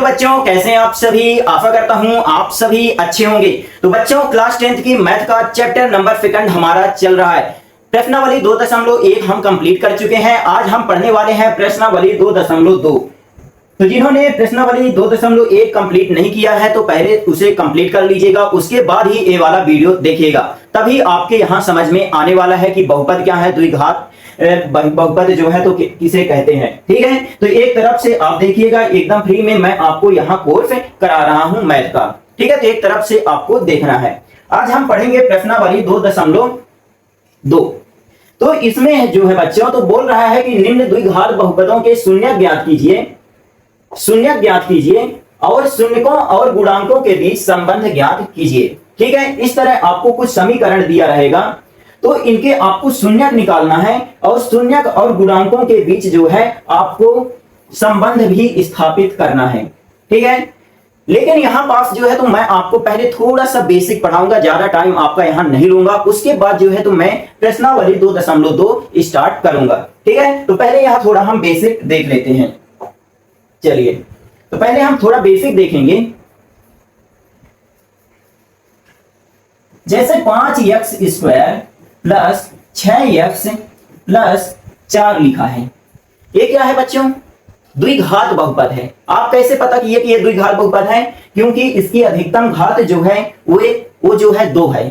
बच्चों, कैसे हैं आप सभी। आशा करता हूं आप सभी अच्छे होंगे। तो बच्चों, क्लास 10th की मैथ का चैप्टर नंबर सेकंड हमारा चल रहा है। प्रश्नावली 2.1 हम कंप्लीट कर चुके हैं। आज हम पढ़ने वाले हैं प्रश्नावली 2.2। तो जिन्होंने प्रश्नावली 2.1 कंप्लीट नहीं किया है तो पहले उसे कंप्लीट कर लीजिएगा, उसके बाद ही ये वाला वीडियो देखिएगा, तभी आपके यहां समझ में आने वाला है कि बहुपद क्या है, द्विघात बहुपद जो है तो किसे कहते हैं। ठीक है, तो एक तरफ से आप देखिएगा, एकदम फ्री में मैं आपको यहाँ कोर्स करा रहा हूं मैथ का। ठीक है, तो एक तरफ से आपको देखना है। आज हम पढ़ेंगे प्रश्नावली 2.2। तो इसमें जो है बच्चों तो बोल रहा है कि निम्न द्विघात बहुपदों के शून्य ज्ञात कीजिए और शून्यकों और गुणांकों के बीच संबंध ज्ञात कीजिए। ठीक है, इस तरह आपको कुछ समीकरण दिया रहेगा, तो इनके आपको शून्यक निकालना है और शून्यक और गुणांकों के बीच जो है आपको संबंध भी स्थापित करना है। ठीक है, लेकिन यहां पास जो है तो मैं आपको पहले थोड़ा सा बेसिक पढ़ाऊंगा, ज्यादा टाइम आपका यहां नहीं लूंगा। उसके बाद जो है तो मैं प्रश्नावली 2.2 स्टार्ट करूंगा। ठीक है, तो पहले यहां थोड़ा हम बेसिक देख लेते हैं। चलिए, तो पहले हम थोड़ा बेसिक देखेंगे। जैसे 5x² प्लस 6x प्लस 4 लिखा है, ये क्या है बच्चों? द्विघात बहुपद है। आप कैसे पता किए कि ये द्विघात बहुपद है? क्योंकि इसकी अधिकतम घात जो है वो जो है 2 है।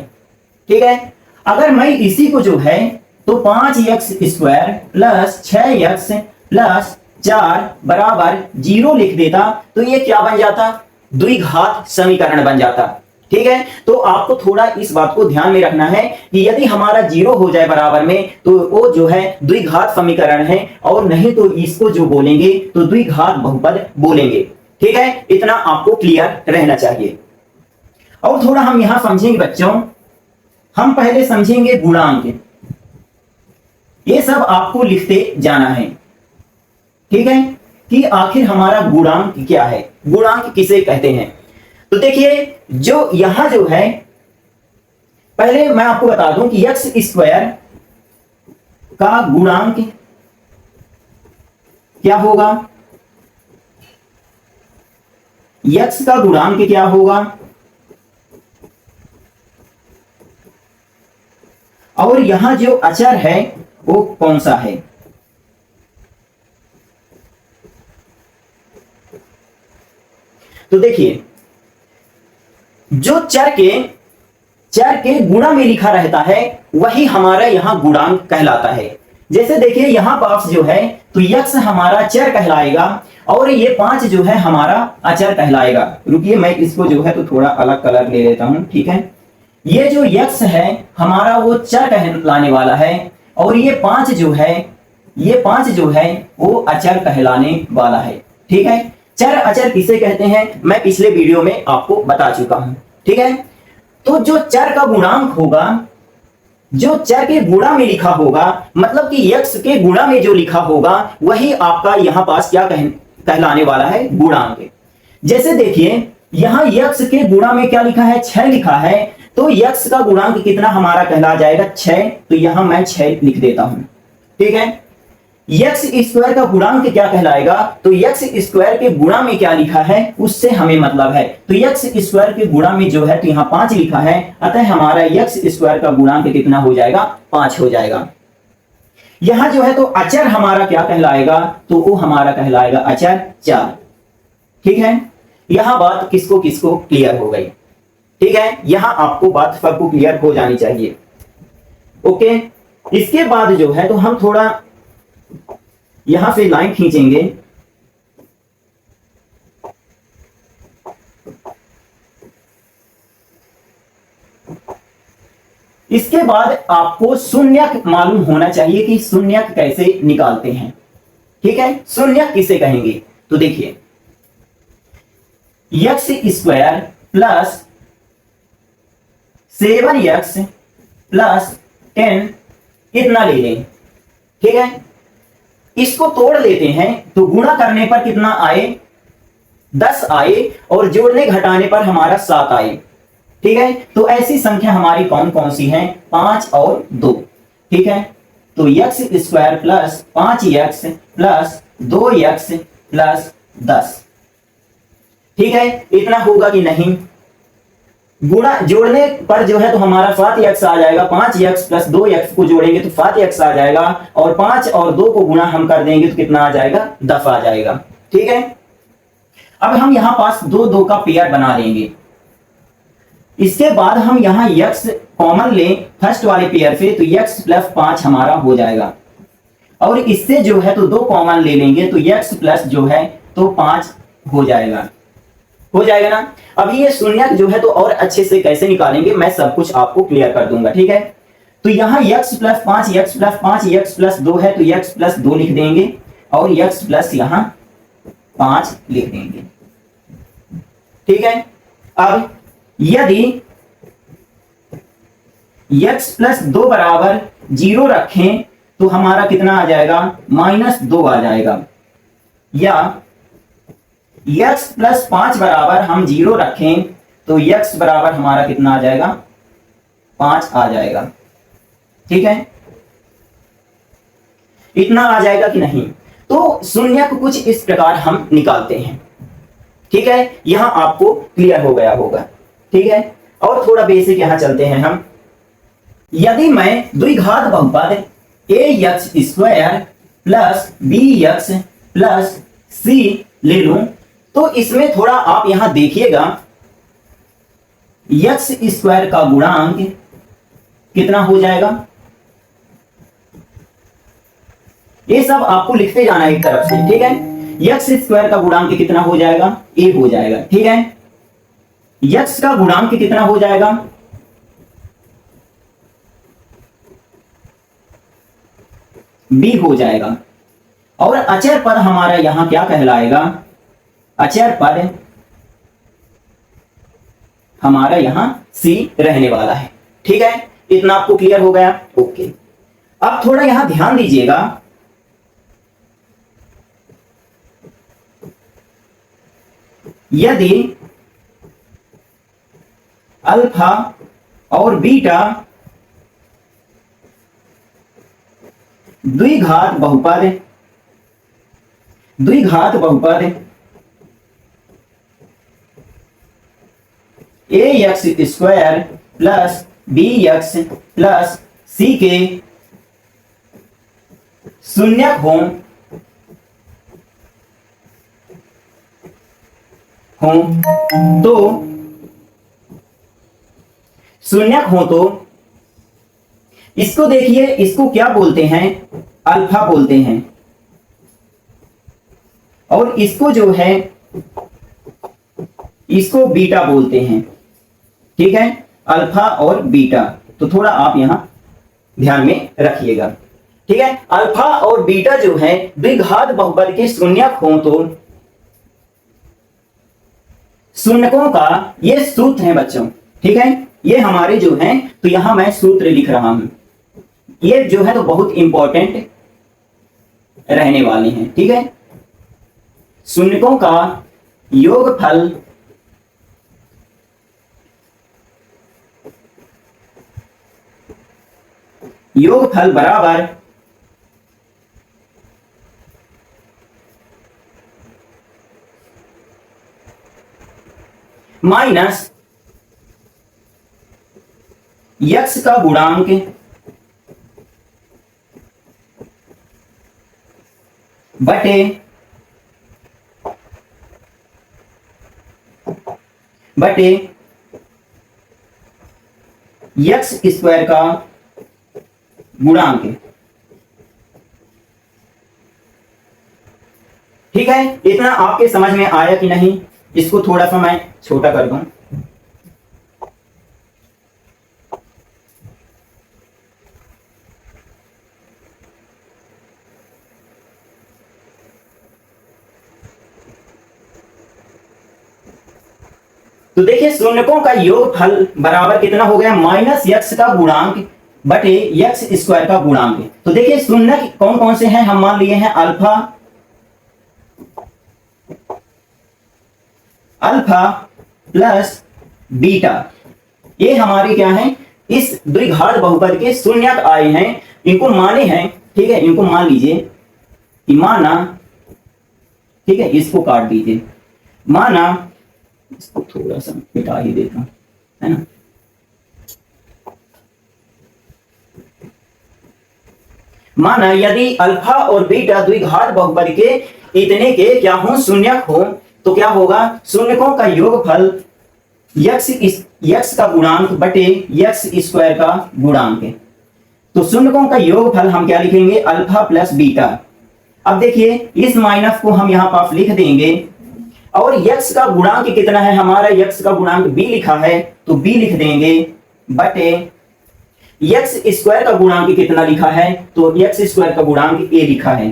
ठीक है, अगर मैं इसी को जो है तो 5x² प्लस 6x प्लस 4 बराबर 0 लिख देता तो ये क्या बन जाता? द्विघात समीकरण बन जाता। ठीक है, तो आपको थोड़ा इस बात को ध्यान में रखना है कि यदि हमारा 0 हो जाए बराबर में तो वो जो है द्विघात समीकरण है, और नहीं तो इसको जो बोलेंगे तो द्विघात बहुपद बोलेंगे। ठीक है, इतना आपको क्लियर रहना चाहिए। और थोड़ा हम यहां समझेंगे बच्चों, हम पहले समझेंगे गुणांक। ये सब आपको लिखते जाना है। ठीक है, कि आखिर हमारा गुणांक क्या है, गुणांक किसे कहते हैं। तो देखिए, जो यहां जो है पहले मैं आपको बता दूं कि x² का गुणांक क्या होगा, x का गुणांक क्या होगा, और यहां जो अचर है वो कौन सा है। तो देखिए, जो चर के गुणा में लिखा रहता है वही हमारा यहां गुणांक कहलाता है। जैसे देखिए, यहां पास जो है तो x हमारा चर कहलाएगा और ये 5 जो है हमारा अचर कहलाएगा। रुकिए, मैं इसको जो है तो थोड़ा अलग कलर ले लेता हूं। ठीक है, ये जो x है हमारा वो चर कहलाने वाला है, और ये 5 जो है वो अचर कहलाने वाला है। ठीक है, चर अचर किसे कहते हैं मैं पिछले वीडियो में आपको बता चुका हूं। ठीक है, तो जो चर का गुणांक होगा, जो चर के गुणा में लिखा होगा, मतलब कि x के गुणा में जो लिखा होगा वही आपका यहां पास क्या कहलाने वाला है, गुणांक। जैसे देखिए, यहां x के गुणा में क्या लिखा है, 6 लिखा है, तो x का गुणांक कितना हमारा कहला जाएगा, 6। तो यहां मैं 6 लिख देता हूं। ठीक है, x² का गुणांक क्या कहलाएगा, तो x² के गुणा में क्या लिखा है उससे हमें मतलब है। तो x² के गुणा में जो है तो यहाँ 5 लिखा है, अतः हमारा x² का गुणांक कितना हो जाएगा, 5 हो जाएगा। यहां जो है तो अचर हमारा क्या कहलाएगा, तो वो हमारा कहलाएगा अचर 4। ठीक है, यहां बात किसको किसको क्लियर हो गई। ठीक है, यहां आपको बात सबको क्लियर हो जानी चाहिए। ओके, इसके बाद जो है तो हम थोड़ा यहां से लाइन खींचेंगे। इसके बाद आपको शून्यक मालूम होना चाहिए कि शून्यक कैसे निकालते हैं। ठीक है, शून्यक किसे कहेंगे, तो देखिए, x² प्लस 7x प्लस 10 कितना ले लें। ठीक है, इसको तोड़ लेते हैं तो गुणा करने पर कितना आए, 10 आए, और जोड़ने घटाने पर हमारा 7 आए। ठीक है, तो ऐसी संख्या हमारी कौन कौन सी है, 5 और 2। ठीक है, तो x² plus 5x plus 2x plus 10, ठीक है, इतना होगा कि नहीं? गुणा जोड़ने पर जो है तो हमारा 7x आ जाएगा, 5x प्लस 2x को जोड़ेंगे तो 7x आ जाएगा, और 5 और 2 को गुणा हम कर देंगे तो कितना आ जाएगा? 10 आ जाएगा। ठीक है, अब हम यहां पास 2 2 का पेयर बना लेंगे। इसके बाद हम यहां x कॉमन लें फर्स्ट वाले पेयर से, तो x प्लस 5 हमारा हो जाएगा, और इससे जो है तो 2 कॉमन ले लेंगे तो x प्लस जो है तो 5 हो जाएगा। हो जाएगा ना? अभी ये शून्यक जो है तो और अच्छे से कैसे निकालेंगे मैं सब कुछ आपको क्लियर कर दूंगा। ठीक है, तो यहां x plus 5 x plus 5 x plus 2 है तो x प्लस 2 लिख देंगे, और x प्लस यहां 5 लिख देंगे। ठीक है, अब यदि x प्लस 2 बराबर 0 रखें तो हमारा कितना आ जाएगा? -2 आ जाएगा, या x प्लस 5 बराबर हम 0 रखें तो x बराबर हमारा कितना आ जाएगा? 5 आ जाएगा। ठीक है, इतना आ जाएगा कि नहीं? तो शून्य को कुछ इस प्रकार हम निकालते हैं। ठीक है, यहां आपको क्लियर हो गया होगा। ठीक है, और थोड़ा बेसिक यहां चलते हैं हम। यदि मैं द्विघात बहुपद ax square plus bx plus c ले लूं तो इसमें थोड़ा आप यहां देखिएगा, x स्क्वायर का गुणांक कितना हो जाएगा? ये सब आपको लिखते जाना है एक तरफ से। ठीक है, x स्क्वायर का गुणांक कितना हो जाएगा? a हो जाएगा। ठीक है, x का गुणांक कितना हो जाएगा? b हो जाएगा, और अचर पद हमारा यहां क्या कहलाएगा? अचर पद हमारा यहां c रहने वाला है। ठीक है, इतना आपको क्लियर हो गया? ओके, अब थोड़ा यहां ध्यान दीजिएगा। यदि अल्फा और बीटा द्विघात बहुपद ax square plus bx plus c के शून्यक हों तो इसको देखिए, इसको क्या बोलते हैं? अल्फा बोलते हैं, और इसको जो है इसको बीटा बोलते हैं। ठीक है, अल्फा और बीटा, तो थोड़ा आप यहां ध्यान में रखिएगा। ठीक है, अल्फा और बीटा जो है द्विघात बहुपद के शून्यक हों तो शून्यकों का ये सूत्र है बच्चों। ठीक है, ये हमारे जो हैं तो यहां मैं सूत्र लिख रहा हूं, ये जो है तो बहुत इंपॉर्टेंट रहने वाले हैं। ठीक है, शून्यकों का योगफल बराबर माइनस x का गुणांक बटे x स्क्वायर का गुणांक। ठीक है, इतना आपके समझ में आया कि नहीं? इसको थोड़ा सा मैं छोटा कर दूं। तो देखिए, शून्यकों का योगफल बराबर कितना हो गया? -x का गुणांक बटे x स्क्वायर का गुणांक। तो देखिए, शून्यक कौन कौन से हैं? हम मान लिए हैं अल्फा प्लस बीटा, ये हमारे क्या है? इस द्विघात बहुपद के शून्यक आए हैं, इनको माने हैं। ठीक है, इनको मान लीजिए कि माना, ठीक है, इसको काट दीजिए, माना इसको थोड़ा सा मिटा ही देता हूं, है ना। माना यदि अल्फा और बीटा द्विघात बहुपद के इतने के क्या हो, शून्यक हो, तो क्या होगा, शून्यकों का योगफल यक्स का गुणांक बटे यक्स स्क्वायर का गुणांक है। तो शून्यकों का योगफल हम क्या लिखेंगे, अल्फा प्लस बीटा। अब देखिए इस माइनस को हम यहां पास लिख देंगे, और यक्स का गुणांक कितना है हमारा, यक्स का गुणांक बी लिखा है तो बी लिख देंगे, बटे यक्स स्क्वायर का गुणांक कितना लिखा है, तो यक्स स्क्वायर का गुणांक ए लिखा है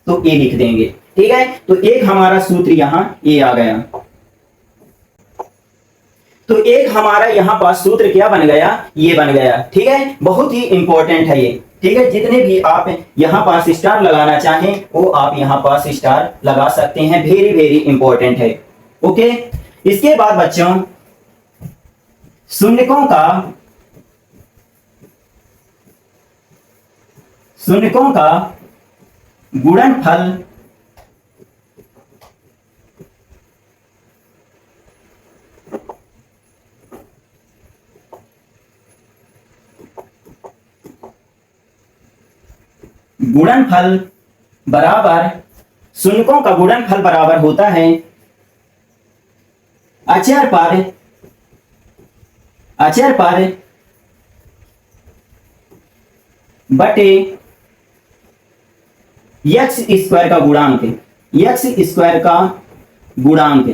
तो ए लिख देंगे। ठीक है, तो एक हमारा सूत्र यहां ए आ गया। तो एक हमारा यहां पास सूत्र क्या बन गया, ये बन गया। ठीक है, बहुत ही इंपॉर्टेंट है ये। ठीक है, जितने भी आप यहां पास स्टार लगाना चाहें वो आप यहां पास स्टार लगा सकते हैं, वेरी वेरी इंपॉर्टेंट है। ओके, इसके बाद बच्चों शून्यकों का गुणनफल बराबर, शून्यकों का गुणनफल बराबर होता है अचर पर बटे यक्स स्क्वायर का गुणांक, यक्स स्क्वायर का गुणांक।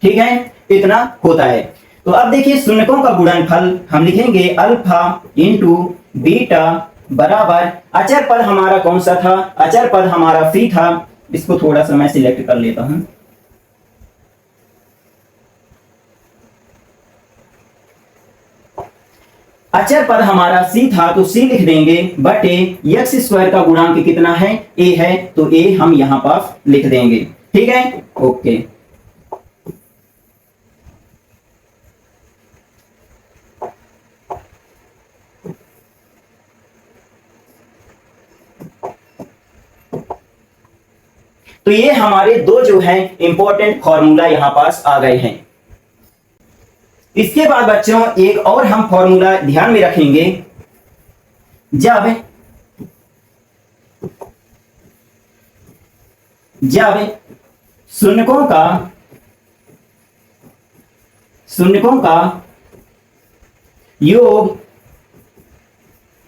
ठीक है, इतना होता है। तो अब देखिए शून्यकों का गुणनफल हम लिखेंगे अल्फा इंटू बीटा बराबर, अचर पद हमारा कौन सा था, अचर पद हमारा सी था। इसको थोड़ा सा मैं सिलेक्ट कर लेता हूं। अचर पद हमारा सी था तो सी लिख देंगे, बटे यक्स स्क्वायर का गुणांक कितना है, ए है तो ए हम यहां पास लिख देंगे। ठीक है, ओके। तो ये हमारे दो जो है इंपॉर्टेंट फॉर्मूला यहां पास आ गए हैं। इसके बाद बच्चों एक और हम फॉर्मूला ध्यान में रखेंगे, जब शून्यकों का योग और शून्यकों का गुणनफल दिया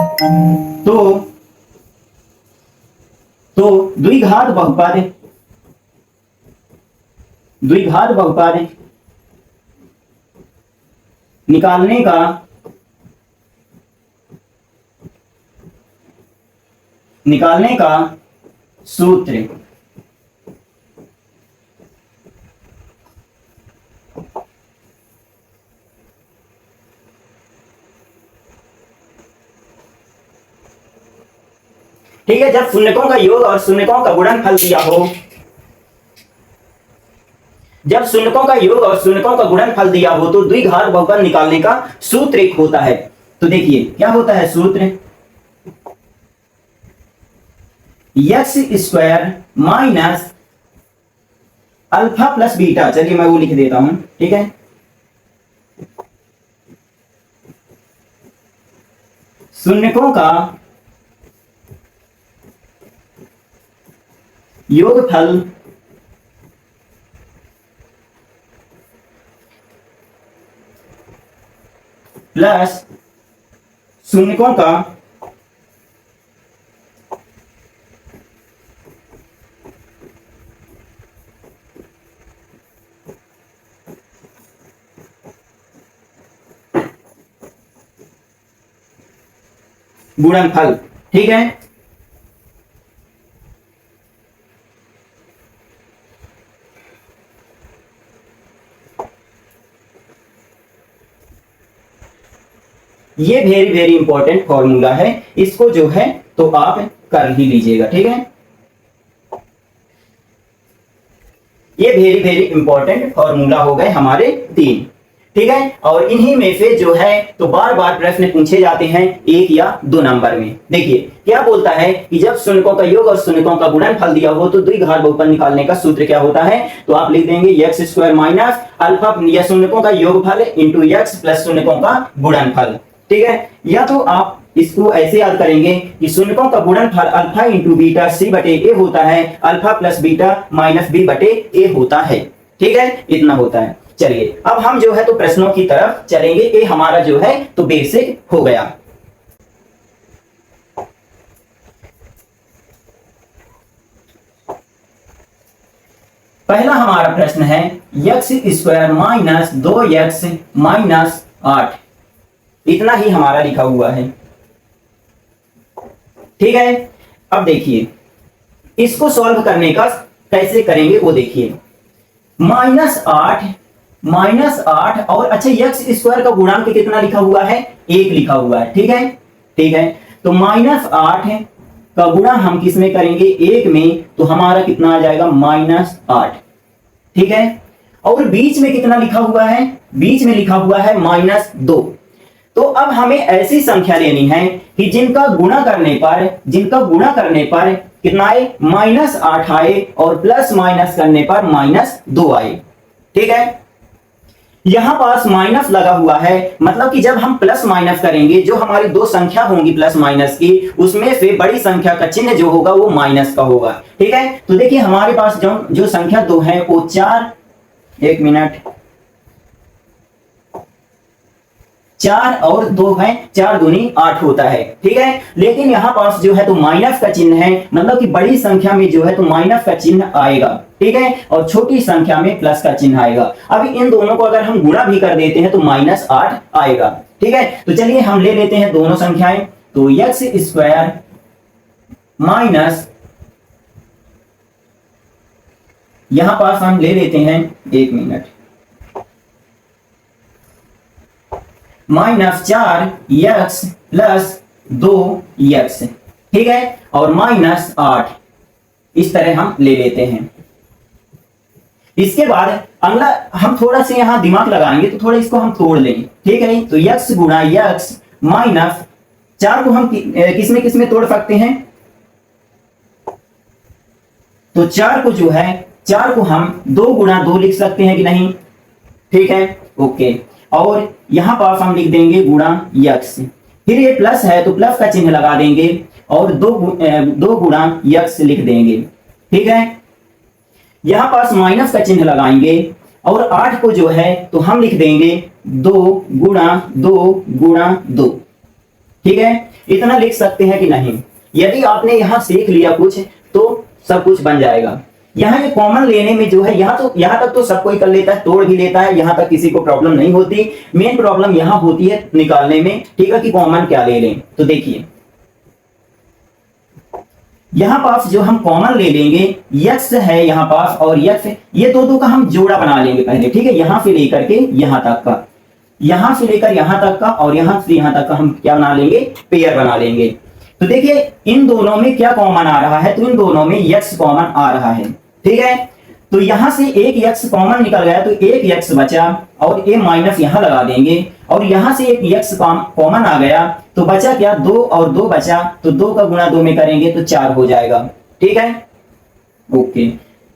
हो तो द्विघात बहुपद निकालने का सूत्र ठीक है, जब शून्यकों का योग और शून्यकों का गुणनफल दिया हो, जब शून्यकों का योग और शून्यकों का गुणनफल दिया हो तो द्विघात बहुपद निकालने का सूत्र एक होता है। तो देखिए क्या होता है सूत्र, x square minus alpha plus beta. चलिए मैं वो लिख देता हूं। ठीक है, शून्यकों का योगफल प्लस शून्यकों का गुणनफल। ठीक है, ये वेरी वेरी इंपॉर्टेंट फॉर्मूला है, इसको जो है तो आप कर ही लीजिएगा, ठीक है। ये वेरी वेरी इंपॉर्टेंट फॉर्मूला हो गए हमारे 3, ठीक है। और इन्हीं में से जो है तो बार बार प्रश्न पूछे जाते हैं 1 या 2 नंबर में। देखिए क्या बोलता है कि जब शून्यकों का योग और शून्यकों का गुणनफल दिया हो तो द्विघात बहुपद निकालने का सूत्र क्या होता है, तो आप लिख देंगे एक्स स्क्वायर माइनस अल्फा या शून्यकों का योगफल इंटू एक्स प्लस शून्यकों का गुणनफल, ठीक है। या तो आप इसको ऐसे याद करेंगे कि शून्यकों का गुणनफल अल्फा इंटू बीटा सी बटे ए होता है, alpha plus beta minus B बटे ए होता है, ठीक है, इतना होता है। चलिए अब हम जो है तो प्रश्नों की तरफ चलेंगे। ये हमारा जो है तो बेसिक हो गया। पहला हमारा प्रश्न है x square minus 2x minus 8, इतना ही हमारा लिखा हुआ है, ठीक है। अब देखिए इसको सॉल्व करने का कैसे करेंगे वो देखिए, -8 और अच्छा एक्स स्क्वायर का गुणांक कितना लिखा हुआ है, 1 लिखा हुआ है, ठीक है, ठीक है। तो -8 का गुणा हम किस में करेंगे, 1 में, तो हमारा कितना आ जाएगा -8, ठीक है। और बीच में कितना लिखा हुआ है, बीच में लिखा हुआ है -2। तो अब हमें ऐसी संख्या लेनी है कि जिनका गुणा करने पर कितना आए, -8 आए और प्लस माइनस करने पर -2 आए, ठीक है। यहां पास माइनस लगा हुआ है, मतलब कि जब हम प्लस माइनस करेंगे जो हमारी 2 संख्या होंगी प्लस माइनस की, उसमें से बड़ी संख्या का चिन्ह जो होगा वो माइनस का होगा, ठीक है। तो देखिए हमारे पास जो संख्या 2 है वो 4 और 2 है, 4 दूनी 8 होता है, ठीक है। लेकिन यहां पास जो है तो माइनस का चिन्ह है, मतलब कि बड़ी संख्या में जो है तो माइनस का चिन्ह आएगा, ठीक है, और छोटी संख्या में प्लस का चिन्ह आएगा। अभी इन दोनों को अगर हम गुणा भी कर देते हैं तो -8 आएगा, ठीक है। तो चलिए हम ले लेते हैं दोनों संख्याएं, तो एक्स स्क्वायर माइनस, यहां पास हम ले लेते हैं, एक मिनट, -4x प्लस 2x, ठीक है, और -8, इस तरह हम ले लेते हैं। इसके बाद अगला हम थोड़ा से यहां दिमाग लगाएंगे तो थोड़ा इसको हम तोड़ लेंगे, ठीक है। तो x गुणा x माइनस 4 को हम किस में तोड़ सकते हैं, तो 4 को जो है 4 को हम 2 गुणा 2 लिख सकते हैं कि नहीं, ठीक है, ओके। और यहां पास हम लिख देंगे गुणा x, फिर ये प्लस है तो प्लस का चिन्ह लगा देंगे और 2 गुणा x लिख देंगे, ठीक है। यहां पास माइनस का चिन्ह लगाएंगे और 8 को जो है तो हम लिख देंगे 2 गुणा 2, ठीक है। इतना लिख सकते हैं कि नहीं। यदि आपने यहां सीख लिया कुछ तो सब कुछ बन जाएगा। यहाँ ये कॉमन लेने में जो है यहाँ तक तो सब कोई कर लेता है, तोड़ भी लेता है, यहाँ तक किसी को प्रॉब्लम नहीं होती। मेन प्रॉब्लम यहाँ होती है निकालने में, ठीक है, कि कॉमन क्या ले लें। तो देखिए यहाँ पास जो हम कॉमन ले लेंगे x है यहाँ पास, और x ये दो का हम जोड़ा बना लेंगे पहले, ठीक है। यहाँ से लेकर के यहाँ तक का, यहाँ से लेकर यहाँ तक का, और यहाँ से यहाँ तक का हम क्या बना लेंगे, पेयर बना लेंगे। तो देखिए इन दोनों में क्या कॉमन आ रहा है, तो इन दोनों में x कॉमन आ रहा है, ठीक है। तो यहां से एक x कॉमन निकल गया तो एक x बचा, और ए माइनस यहां लगा देंगे, और यहां से एक x कॉमन आ गया तो बचा क्या, 2 और 2 बचा, तो 2 का गुणा 2 में करेंगे तो 4 हो जाएगा, ठीक है, ओके।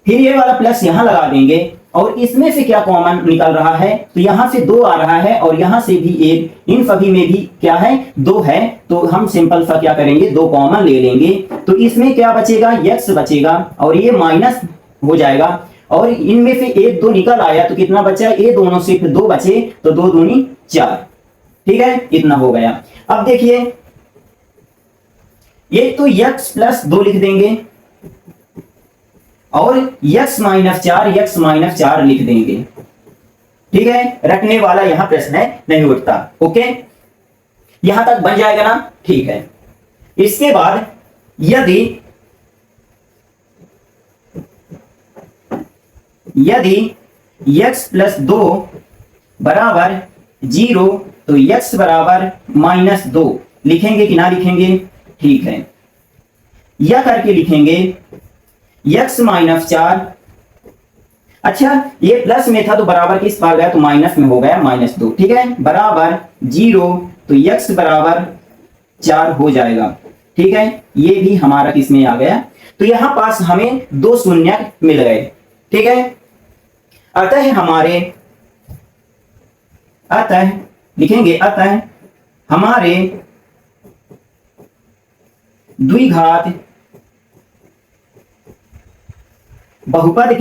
फिर ये वाला प्लस यहां लगा देंगे, और इसमें से क्या कॉमन निकल रहा है, तो यहां से 2 आ रहा है और यहां से भी 1, इन सभी में भी क्या है, 2 है, तो हम सिंपल सा क्या करेंगे, 2 कॉमन ले लेंगे। तो इसमें क्या बचेगा, x बचेगा, और ये माइनस हो जाएगा, और इनमें से 1 2 निकल आया तो कितना बचा, ये दोनों सिर्फ 2 बचे, तो 2 दूनी 4, ठीक है, इतना हो गया। अब देखिए ये तो x प्लस 2 लिख देंगे, और x माइनस 4 लिख देंगे, ठीक है। रखने वाला यहां प्रश्न नहीं उठता, ओके, यहां तक बन जाएगा ना, ठीक है। इसके बाद यदि x प्लस 2 बराबर 0 तो x बराबर -2 लिखेंगे कि ना लिखेंगे? ठीक है, यह करके लिखेंगे x -4। अच्छा, ये प्लस में था तो बराबर किस पार गया? तो माइनस में हो गया, -2। ठीक है, बराबर 0, तो x बराबर 4 हो जाएगा। ठीक है, ये भी हमारा किस में आ गया? तो यहां पास हमें 2 शून्य मिल गए। ठीक है, अतः लिखेंगे अतः हमारे द्विघात बहुपद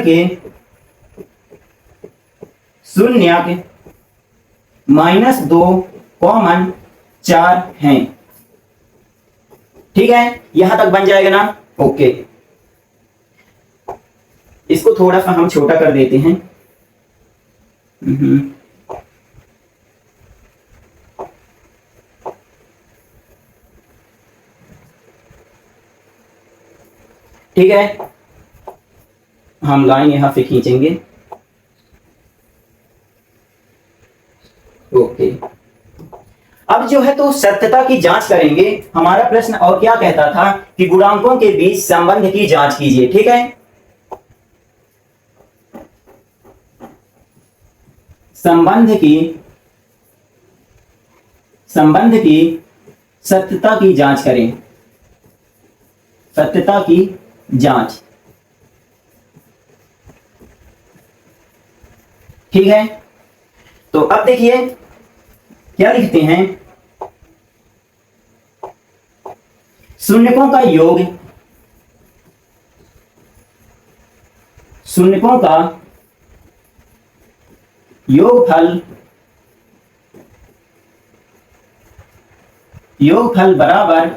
के शून्यक -2 कॉमन 4 हैं। ठीक है, यहां तक बन जाएगा ना? ओके, इसको थोड़ा सा हम छोटा कर देते हैं। ठीक है, हम लाइन यहां से खींचेंगे। ओके, अब जो है तो सत्यता की जांच करेंगे। हमारा प्रश्न और क्या कहता था कि गुणांकों के बीच संबंध की जांच कीजिए। ठीक है, संबंध की सत्यता की जांच करें। सत्यता की जांच। ठीक है, तो अब देखिए क्या लिखते हैं? शून्यकों का योग, शून्यकों का योगफल बराबर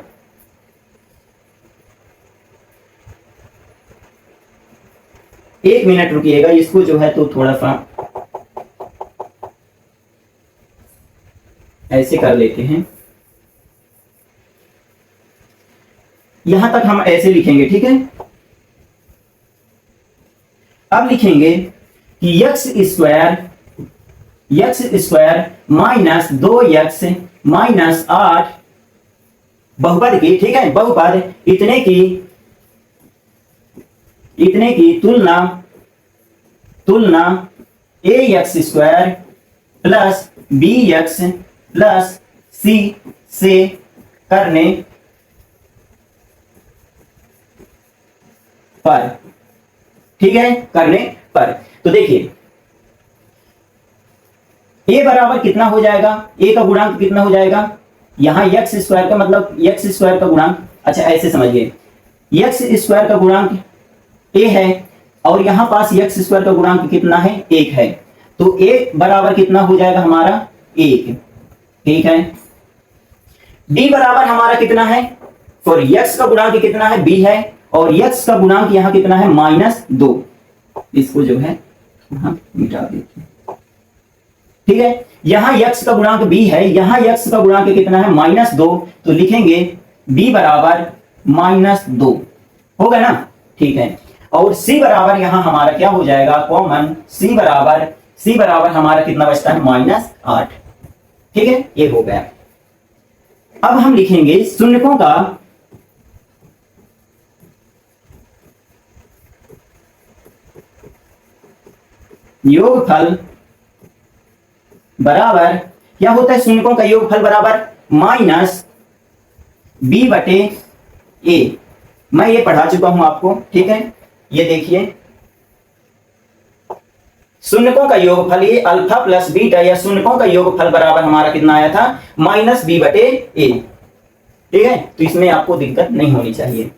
एक मिनट रुकिएगा, इसको जो है तो थोड़ा सा ऐसे कर लेते हैं। यहां तक हम ऐसे लिखेंगे। ठीक है, अब लिखेंगे कि x स्क्वायर -2x -8 बहुपद की, ठीक है, बहुपद इतने की तुलना ax square plus bx plus c से करने पर। ठीक है, करने पर। तो देखिए a बराबर कितना हो जाएगा? a का गुणांक कितना हो जाएगा? यहां x स्क्वायर का मतलब x स्क्वायर का गुणांक, अच्छा ऐसे समझिए, x स्क्वायर का गुणांक a है और यहां पास x स्क्वायर का गुणांक कितना है? 1 है। तो a बराबर कितना हो जाएगा हमारा? 1। ठीक है, b बराबर हमारा कितना है? फॉर x का गुणांक कितना है? b है, और x का गुणांक यहां कितना है? -2। इसको जो है मिटा देते हैं। ठीक है, यहां x का गुणांक b है, यहां x का गुणांक कितना है? -2। तो लिखेंगे b बराबर -2 हो गया ना? ठीक है, और c बराबर यहां हमारा क्या हो जाएगा? कॉमन c बराबर हमारा कितना बचता है? -8। ठीक है, ये हो गया। अब हम लिखेंगे शून्यकों का योगफल बराबर, क्या होता है शून्यकों का योगफल बराबर? -b/a। मैं ये पढ़ा चुका हूं आपको। ठीक है, ये देखिए शून्यकों का योगफल, ये अल्फा प्लस बीटा या शून्यकों का योगफल बराबर हमारा कितना आया था? -b/a। ठीक है, तो इसमें आपको दिक्कत नहीं होनी चाहिए।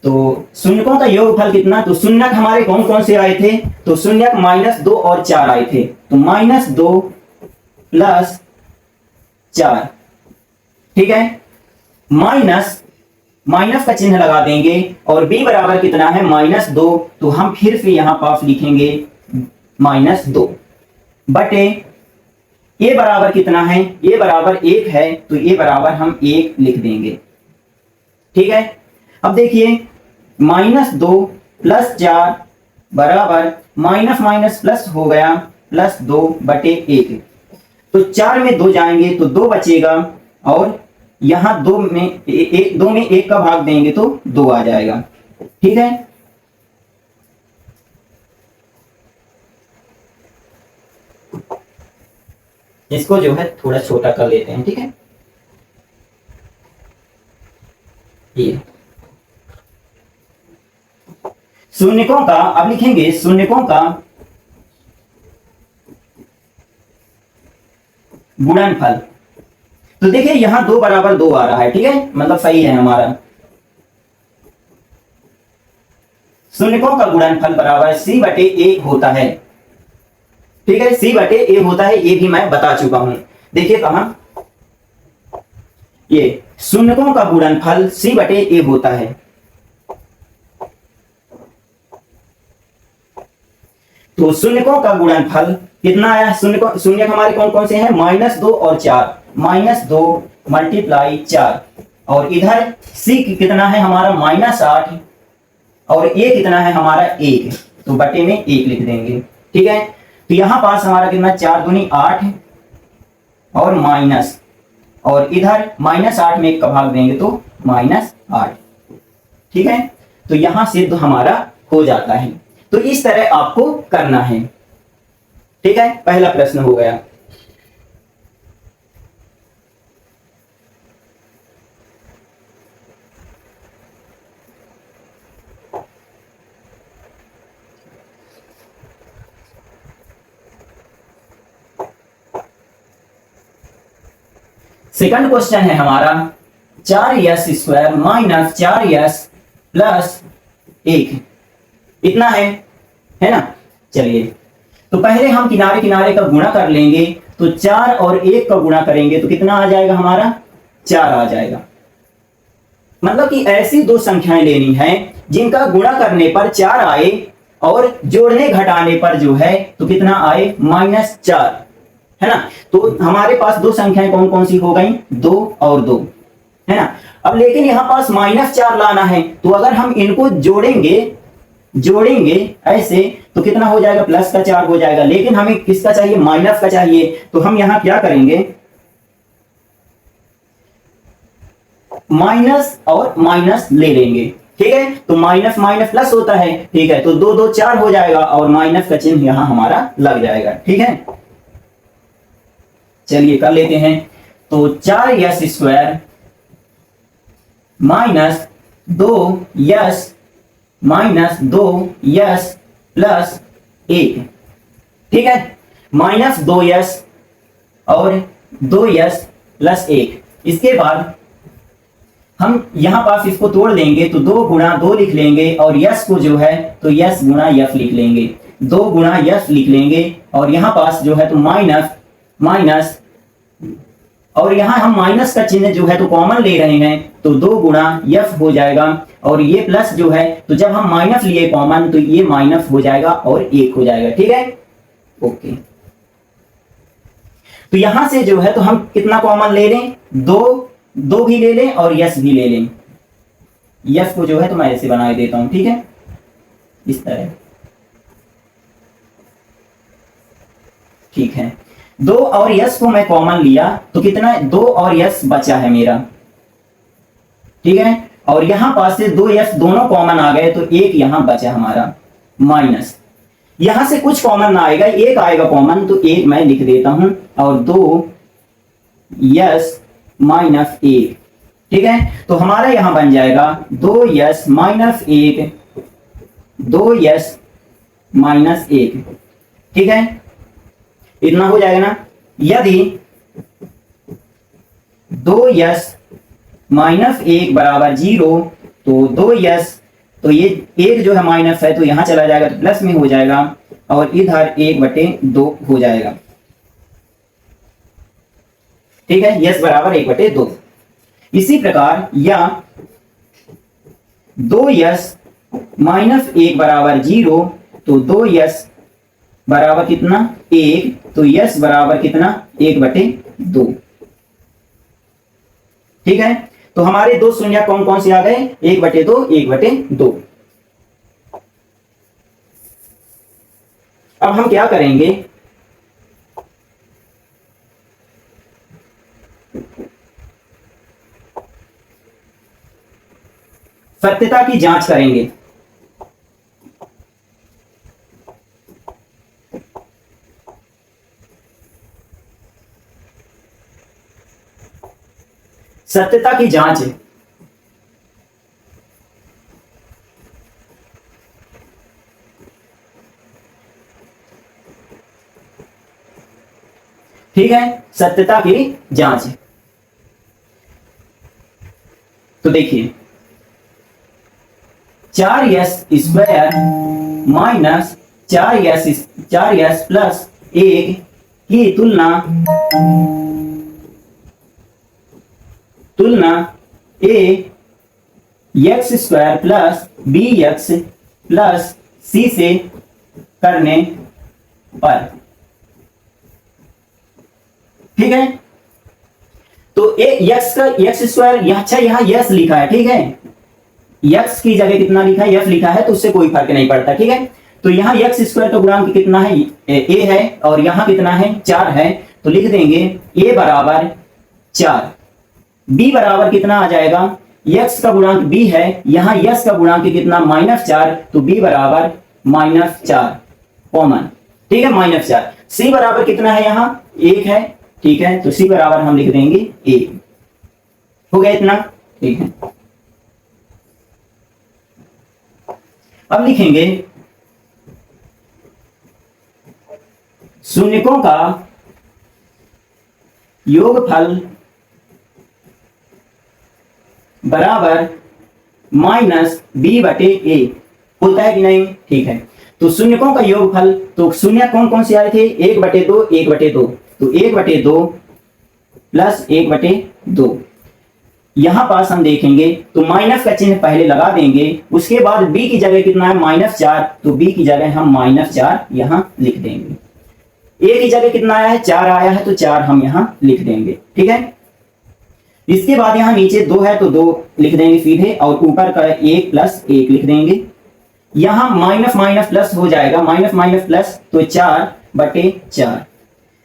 तो शून्यकों का योगफल कितना? तो शून्यक हमारे कौन कौन से आए थे? तो शून्यक -2 और 4 आए थे। तो -2 प्लस 4। ठीक है, माइनस का चिन्ह लगा देंगे और b बराबर कितना है? -2। तो हम फिर से यहां पास लिखेंगे -2 बटे a बराबर कितना है? a बराबर 1 है, तो a बराबर हम 1 लिख देंगे। ठीक है, अब देखिए -2 प्लस 4 बराबर माइनस माइनस प्लस हो गया प्लस 2/1। तो 4 में 2 जाएंगे तो 2 बचेगा और यहां 2 में 1 का भाग देंगे तो 2 आ जाएगा। ठीक है, इसको जो है थोड़ा छोटा कर लेते हैं। ठीक है, ये शून्यकों का अब लिखेंगे शून्यकों का गुणनफल। तो देखिए यहां 2 बराबर 2 आ रहा है। ठीक है, मतलब सही है हमारा। शून्यकों का गुणनफल बराबर c/a होता है। ठीक है, c/a होता है, ये भी मैं बता चुका हूं। देखिए कहां, ये शून्यकों का गुणनफल c/a होता है। तो शून्यकों का गुणनफल कितना आया? शून्य हमारे कौन कौन से हैं? -2 और 4। -2 × 4 और इधर c कितना है हमारा? -8 और a कितना है हमारा? 1। तो बटे में 1 लिख देंगे। ठीक है, तो यहां पास हमारा कितना? 4 दूनी 8 और माइनस, और इधर -8 में 1 का भाग देंगे तो -8। ठीक है, तो यहां सिद्ध हमारा हो जाता है। तो इस तरह आपको करना है। ठीक है, पहला प्रश्न हो गया। सेकंड क्वेश्चन है हमारा 4s² माइनस 4s प्लस 1 इतना है ना। चलिए, तो पहले हम किनारे किनारे का गुणा कर लेंगे। तो 4 और 1 का गुणा करेंगे तो कितना आ जाएगा हमारा? 4 आ जाएगा। मतलब कि ऐसी दो संख्याएं लेनी है जिनका गुणा करने पर 4 आए और जोड़ने घटाने पर जो है तो कितना आए? -4, है ना। तो हमारे पास दो संख्याएं कौन कौन सी हो गई? 2 और 2, है ना। अब लेकिन यहां पास -4 लाना है, तो अगर हम इनको जोड़ेंगे ऐसे तो कितना हो जाएगा? +4 हो जाएगा। लेकिन हमें किसका चाहिए? माइनस का चाहिए। तो हम यहां क्या करेंगे? माइनस और माइनस ले लेंगे। ठीक है, तो माइनस माइनस प्लस होता है। ठीक है, तो 2 2 4 हो जाएगा और माइनस का चिन्ह यहां हमारा लग जाएगा। ठीक है, चलिए कर लेते हैं। तो 4s² minus 2s minus 2s plus 1। ठीक है, -2s और 2s प्लस 1। इसके बाद हम यहां पास इसको तोड़ लेंगे तो 2 गुणा 2 लिख लेंगे और यस को जो है तो यस गुणा यस लिख लेंगे। 2 गुणा यस लिख लेंगे और यहां पास जो है तो माइनस माइनस, और यहां हम माइनस का चिन्ह जो है तो कॉमन ले रहे हैं तो 2 गुणा यस हो जाएगा और ये प्लस जो है तो जब हम माइनस लिए कॉमन तो ये माइनस हो जाएगा और 1 हो जाएगा। ठीक है, ओके। तो यहां से जो है तो हम कितना कॉमन ले लें? 2 भी ले लें और यस भी ले लें। यस को जो है तो मैं ऐसे बना देता हूं। ठीक है, इस तरह। ठीक है, 2 और यस को मैं कॉमन लिया तो कितना? 2 और यस बचा है मेरा। ठीक है, और यहां पास से 2 यस दोनों कॉमन आ गए तो 1 यहां बचा हमारा माइनस। यहां से कुछ कॉमन ना आएगा, 1 आएगा कॉमन तो 1 मैं लिख देता हूं और 2 यस माइनस 1। ठीक है, तो हमारा यहां बन जाएगा 2 यस माइनस 1, 2 यस माइनस 1। ठीक है, इतना हो जाएगा ना। यदि 2 यस माइनस 1 बराबर 0 तो 2 यस, तो ये 1 जो है माइनस है तो यहां चला जाएगा तो प्लस में हो जाएगा और इधर 1/2 हो जाएगा। ठीक है, यस बराबर 1/2। इसी प्रकार या 2 यस माइनस 1 बराबर 0 तो 2 यस बराबर कितना? 1, तो यस बराबर कितना? 1/2। ठीक है, तो हमारे दो शून्य कौन कौन से आ गए? 1/2 1/2। अब हम क्या करेंगे, सत्यता की जांच करेंगे। सत्यता की जांच, ठीक है, सत्यता की जांच। तो देखिए 4s² माइनस 4s प्लस 1 की तुलना a x² plus bx plus c से करने पर, ठीक है। तो x² यहाँ यस लिखा है, ठीक है, x की जगह कितना लिखा है, यस लिखा है, तो उससे कोई फर्क नहीं पड़ता, ठीक है। तो यहाँ x² तो गुणांक कितना है, a है, और यहाँ कितना है, 4 है, तो लिख देंगे a बराबर 4, b बराबर कितना आ जाएगा, x का गुणांक b है, यहाँ यस का गुणांक कितना -4, तो b बराबर -4 कॉमन, ठीक है, -4। c बराबर कितना है, यहाँ 1 है, ठीक है, तो c बराबर हम लिख देंगे 1। हो गया इतना, ठीक है। अब लिखेंगे शून्यकों का योगफल बराबर -b/a होता है कि नहीं, ठीक है। तो शून्यकों का योगफल, तो शून्य कौन कौन से आए थे, 1/2 1/2, तो 1/2 प्लस 1/2, यहां पास हम देखेंगे तो माइनस का चिन्ह पहले लगा देंगे, उसके बाद b की जगह कितना है, -4, तो b की जगह हम -4 यहां लिख देंगे। a की जगह कितना आया है, 4 आया है, तो 4 हम यहां लिख देंगे, ठीक है। इसके बाद यहाँ नीचे 2 है, तो 2 लिख देंगे सीधे, और ऊपर का 1 + 1 लिख देंगे। यहां माइनस माइनस प्लस हो जाएगा, माइनस माइनस प्लस, तो 4/4,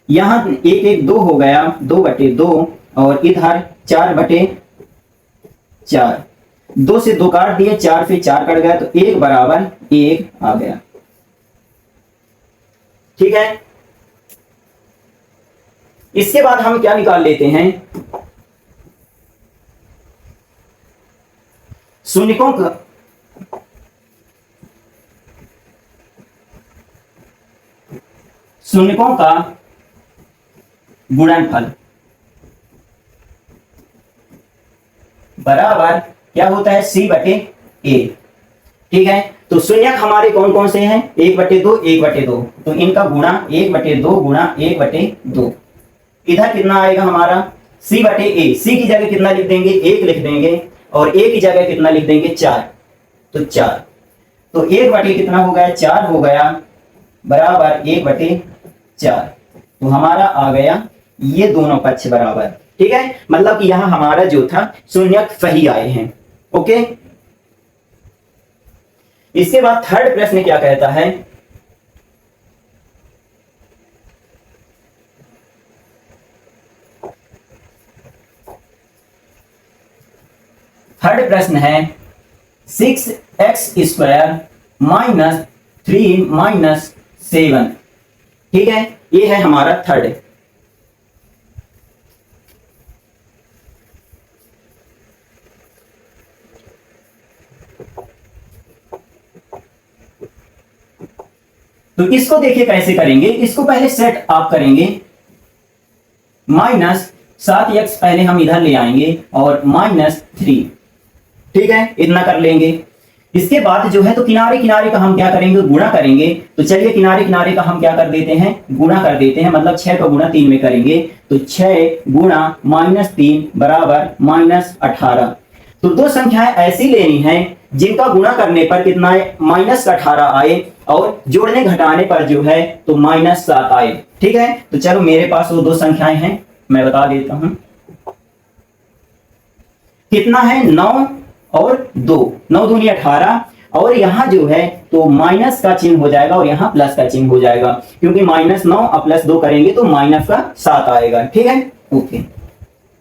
यहां 1 1 2 हो गया, 2/2, और इधर 4/4, 2 से 2 काट दिए, 4 से 4 कट गया, तो 1 बराबर 1 आ गया, ठीक है। इसके बाद हम क्या निकाल लेते हैं, शून्यकों का गुणनफल बराबर क्या होता है, c/a, ठीक है। तो शून्यक हमारे कौन कौन से हैं, 1/2 1/2, तो इनका गुणा 1/2 गुणा 1/2, इधर कितना आएगा हमारा, c/a, c की जगह कितना लिख देंगे, 1 लिख देंगे, और a की जगह कितना लिख देंगे, 4, तो 4, तो 1/, कितना हो गया, 4 हो गया, बराबर 1/4, तो हमारा आ गया ये दोनों पक्ष बराबर, ठीक है। मतलब कि यहां हमारा जो था शून्यक सही आए हैं, ओके। इसके बाद थर्ड प्रश्न क्या कहता है, थर्ड प्रश्न है 6x² - 3 - 7, ठीक है, ये है हमारा थर्ड। तो इसको देखिए कैसे करेंगे, इसको पहले सेट आप करेंगे, -7x पहले हम इधर ले आएंगे, और -3, ठीक है, इतना कर लेंगे। इसके बाद जो है तो किनारे किनारे का हम क्या करेंगे, गुणा करेंगे। तो चलिए किनारे किनारे का हम क्या कर देते हैं, गुणा कर देते हैं, मतलब 6 का गुणा 3 में करेंगे, तो 6 गुणा -3 बराबर -18। तो दो संख्याएं ऐसी लेनी है जिनका गुणा करने पर कितना है, -18 आए, और जोड़ने घटाने पर जो है तो -7 आए, ठीक है। तो चलो मेरे पास वो दो संख्याएं हैं, मैं बता देता हूं। कितना है, 9 और 2, 9 दूनी 18, और यहाँ जो है तो माइनस का चिन्ह हो जाएगा और यहाँ प्लस का चिन्ह हो जाएगा, क्योंकि -9 और +2 करेंगे तो -7 आएगा। ठीक है, ओके।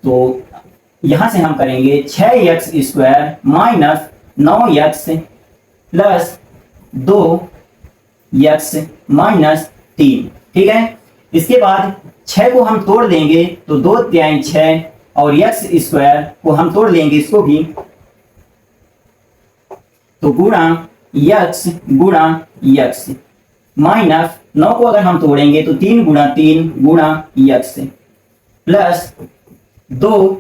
तो यहां से हम करेंगे 6x² minus 9x plus 2x minus 3। ठीक है, इसके बाद 6 को हम तोड़ देंगे तो 2 तिहाई 6 और x² को हम तोड़ देंगे इसको भी, तो गुणा x माइनस 9 को अगर हम तोड़ेंगे तो 3 गुणा 3 गुणा x प्लस 2,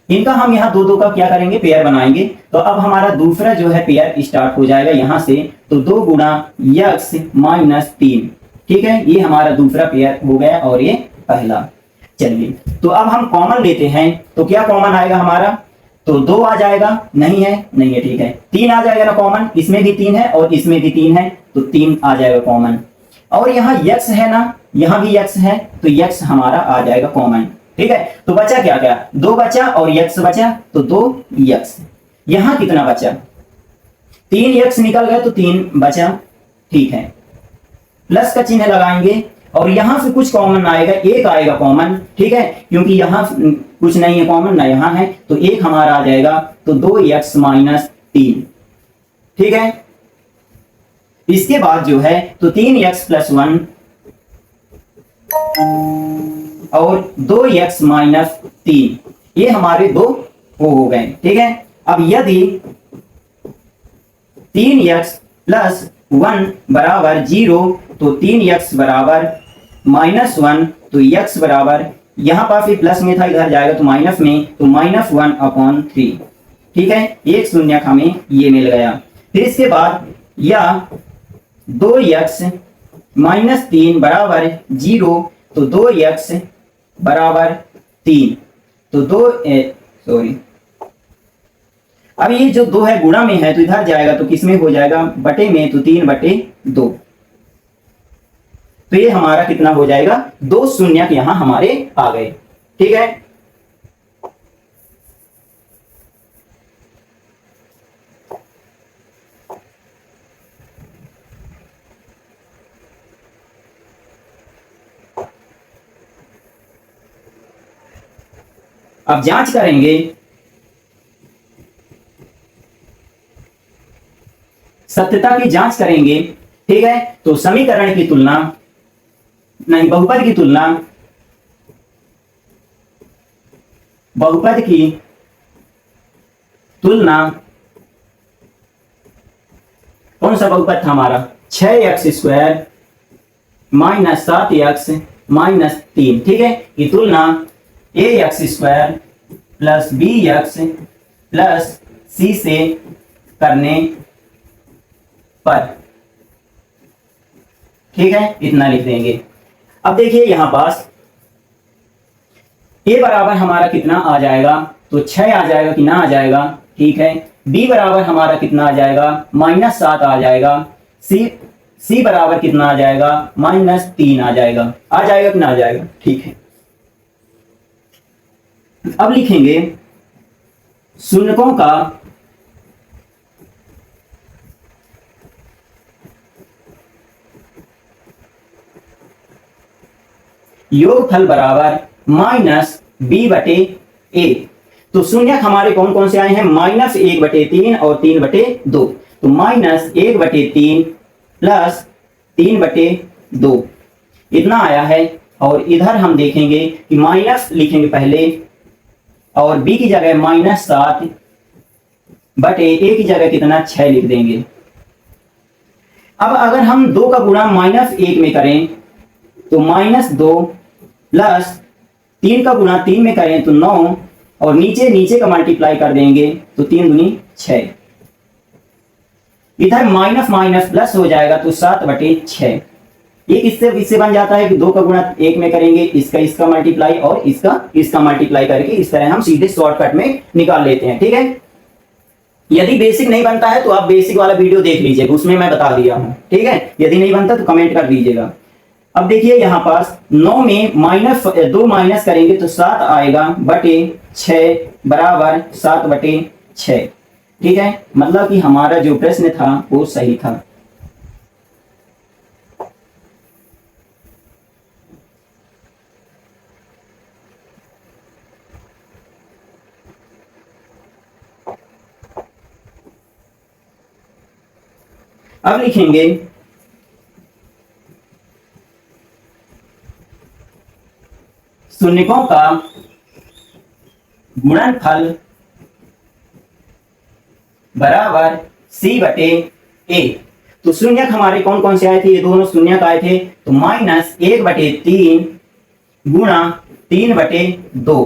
इनका हम यहाँ दो का क्या करेंगे, पेयर बनाएंगे। तो अब हमारा दूसरा जो है पेयर स्टार्ट हो जाएगा यहां से, तो 2 गुणा x माइनस 3। ठीक है, ये हमारा दूसरा पेयर हो गया और ये पहला। चलिए, तो अब हम कॉमन लेते हैं, तो क्या कॉमन आएगा हमारा, तो 2 आ जाएगा, नहीं है, नहीं है, ठीक है। 3 आ जाएगा ना कॉमन, इसमें भी 3 है और इसमें भी 3 है, तो 3 आ जाएगा कॉमन। और यहाँ x है ना, यहाँ भी x है, तो x हमारा आ जाएगा कॉमन। ठीक है, तो बचा क्या क्या, 2 बचा और x बचा, तो 2x। यहां कितना बचा, 3x निकल गया तो 3 बचा। ठीक है, प्लस का चिन्ह लगाएंगे और यहां से कुछ कॉमन आएगा, 1 आएगा कॉमन। ठीक है, क्योंकि यहां कुछ नहीं है कॉमन ना यहां है, तो 1 हमारा आ जाएगा, तो 2x माइनस 3। ठीक है, इसके बाद जो है तो 3x प्लस 1 और 2x माइनस 3, ये हमारे दो हो गए। ठीक है, अब यदि 3x प्लस 1 बराबर 0, तो 3x बराबर -1, तो x बराबर, यहां पर फिर प्लस में था, इधर जाएगा तो माइनस में, तो -1/3। ठीक है, एक शून्य हमें ये मिल गया। फिर इसके बाद या 2x माइनस 3 बराबर 0, तो 2x बराबर 3, तो सॉरी, अब ये जो 2 है गुणा में है, तो इधर जाएगा तो किसमें हो जाएगा, बटे में, तो 3/2। तो ये हमारा कितना हो जाएगा, 2 शून्य यहां हमारे आ गए। ठीक है, अब जांच करेंगे, सत्यता की जांच करेंगे। ठीक है, तो समीकरण की तुलना, नहीं, बहुपद की तुलना, बहुपद की तुलना, कौन सा बहुपद था हमारा, 6x² माइनस 7x माइनस 3। ठीक है, ये तुलना ax² plus bx plus c से करने पर। ठीक है, इतना लिख देंगे। अब देखिए यहां पास a बराबर हमारा कितना आ जाएगा, तो 6 आ जाएगा कि ना आ जाएगा। ठीक है, b बराबर हमारा कितना आ जाएगा, -7 आ जाएगा। c बराबर कितना आ जाएगा, -3 आ जाएगा कि ना आ जाएगा। ठीक है, अब लिखेंगे शून्यकों का योगफल बराबर -b/a। तो शून्य हमारे कौन कौन से आए हैं, -1/3 और 3/2। तो -1/3 प्लस 3/2 इतना आया है। और इधर हम देखेंगे कि माइनस लिखेंगे पहले, और b की जगह -7/a की जगह कितना, 6 लिख देंगे। अब अगर हम 2 का गुणा -1 में करें तो -2 प्लस 3 का गुणा 3 में करें तो 9, और नीचे का मल्टीप्लाई कर देंगे तो 3 दूनी 6। इधर माइनस माइनस प्लस हो जाएगा तो 7/6। ये इससे बन जाता है कि 2 का गुणा 1 में करेंगे, इसका मल्टीप्लाई और इसका मल्टीप्लाई करके इस तरह हम सीधे शॉर्टकट में निकाल लेते हैं। ठीक है, यदि बेसिक नहीं बनता है तो आप बेसिक वाला वीडियो देख लीजिएगा, उसमें मैं बता दिया हूं। ठीक है, यदि नहीं बनता तो कमेंट कर दीजिएगा। अब देखिए यहां पास 9 में -2 माइनस करेंगे तो 7 आएगा, बटे 6 बराबर 7/6। ठीक है, मतलब कि हमारा जो प्रश्न था वो सही था। अब लिखेंगे शून्यकों का गुणनफल बराबर सी बटे ए। तो शून्यक हमारे कौन कौन से आए थे, ये दोनों शून्यक आए थे। तो -1/3 गुणा 3/2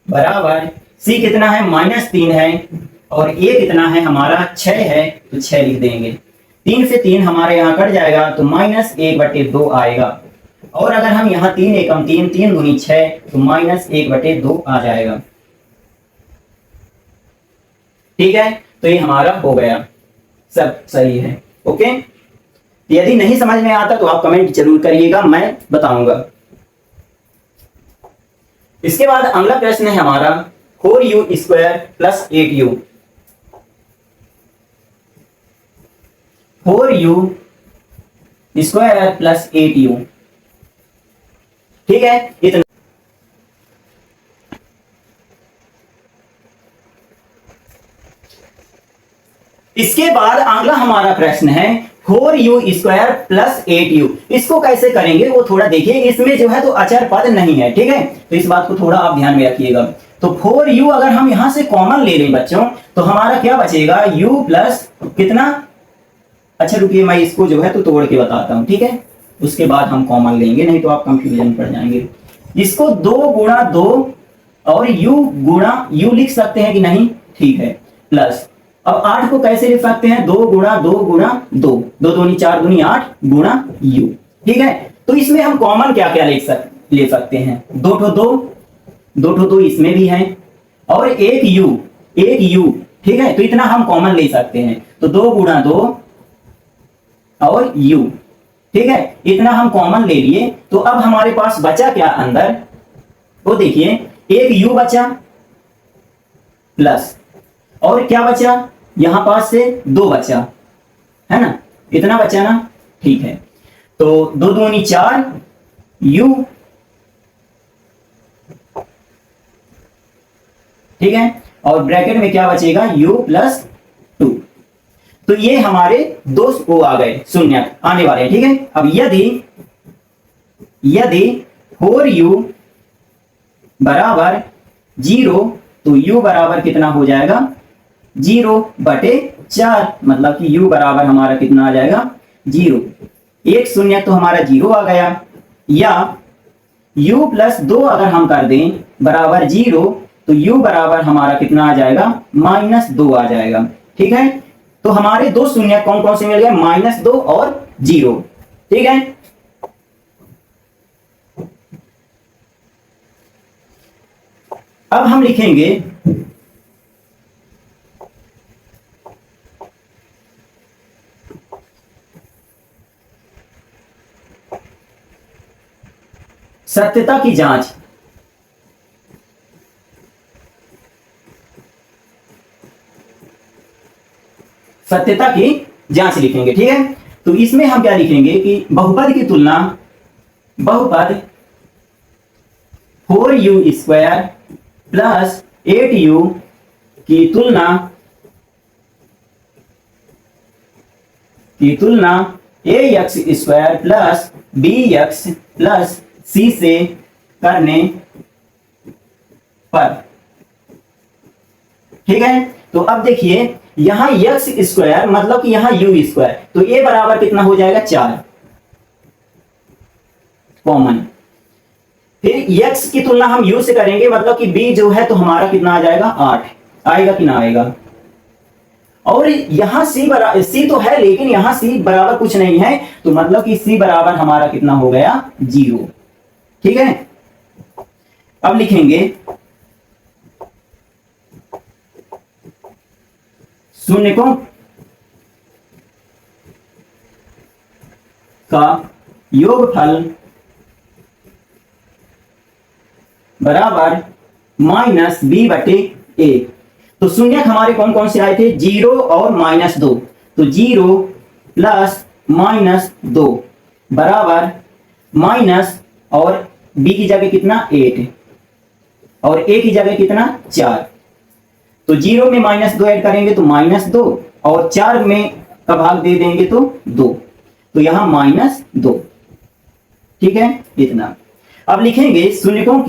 बराबर सी कितना है, -3 है, और ए कितना है हमारा 6 है, तो 6 लिख देंगे। 3 से 3 हमारे यहाँ कट जाएगा तो -1/2 आएगा। और अगर हम यहाँ 3 एकम 3, 3 दूनी 6, तो -1/2 आ जाएगा। ठीक है, तो ये हमारा हो गया, सब सही है। ओके, यदि नहीं समझ में आता तो आप कमेंट जरूर करिएगा, मैं बताऊंगा। इसके बाद अगला प्रश्न है हमारा 4u² + 8u। 4u² + 8u। ठीक है, इतना। इसके बाद अगला हमारा प्रश्न है 4u² + 8u। इसको कैसे करेंगे वो थोड़ा देखिए। इसमें जो है तो अचर पद नहीं है, ठीक है, तो इस बात को थोड़ा आप ध्यान में रखिएगा। तो 4u अगर हम यहां से कॉमन ले लें बच्चों, तो हमारा क्या बचेगा, u प्लस कितना। अच्छा रुकिए, मैं इसको जो है तो तोड़ के बताता हूं, ठीक है, उसके बाद हम कॉमन लेंगे, नहीं तो आप कंफ्यूजन पड़ जाएंगे। इसको 2 गुणा 2 और u गुणा u लिख सकते हैं कि नहीं, ठीक है, प्लस। अब 8 को कैसे लिख सकते हैं, 2 गुणा 2 गुणा 2, 2 दूनी 4 दूनी 8 गुणा u। ठीक है, तो इसमें हम कॉमन क्या क्या ले सकते हैं, 2 ठो 2 इसमें भी है, और एक u, ठीक है, तो इतना हम कॉमन ले सकते हैं। तो 2 गुणा 2 और u, ठीक है, इतना हम कॉमन ले लिए। तो अब हमारे पास बचा क्या अंदर, वो देखिए, एक u बचा प्लस, और क्या बचा, यहां पास से 2 बचा, है ना, इतना बचा ना, ठीक है। तो 2 दूनी 4 u, ठीक है, और ब्रैकेट में क्या बचेगा, u + 2। तो ये हमारे 2 वो आ गए, शून्य आने वाले हैं, ठीक है। अब यदि 4u बराबर 0, तो u बराबर कितना हो जाएगा, 0/4, मतलब कि u बराबर हमारा कितना आ जाएगा, 0। एक शून्य तो हमारा 0 आ गया, या u + 2 अगर हम कर दें बराबर 0, तो u बराबर हमारा कितना आ जाएगा, -2 आ जाएगा। ठीक है, तो हमारे 2 शून्य कौन कौन से मिल गए, -2 और 0। ठीक है, अब हम लिखेंगे सत्यता की जांच। सत्यता की जांच लिखेंगे, ठीक है। तो इसमें हम क्या लिखेंगे कि बहुपद की तुलना, बहुपद 4u² + 8u की तुलना ax² + bx + c से करने पर। ठीक है, तो अब देखिए यहां x² मतलब कि यहां u², तो a बराबर कितना हो जाएगा, 4 कॉमन। फिर x की तुलना हम u से करेंगे, मतलब कि b जो है तो हमारा कितना आ जाएगा, 8 आएगा कि ना आएगा। और यहां c तो है, लेकिन यहां c बराबर कुछ नहीं है, तो मतलब कि c बराबर हमारा कितना हो गया, 0। ठीक है, अब लिखेंगे शून्यकों का योगफल बराबर -b/a। तो शून्यक हमारे कौन कौन से आए थे, 0 और -2। तो 0 प्लस -2 बराबर माइनस और b की जगह कितना 8 और a की जगह कितना 4। तो 0 में -2 ऐड करेंगे तो -2 और 4 में का भाग दे देंगे तो 2, तो यहां -2। ठीक है, इतना। अब लिखेंगे शून्यकों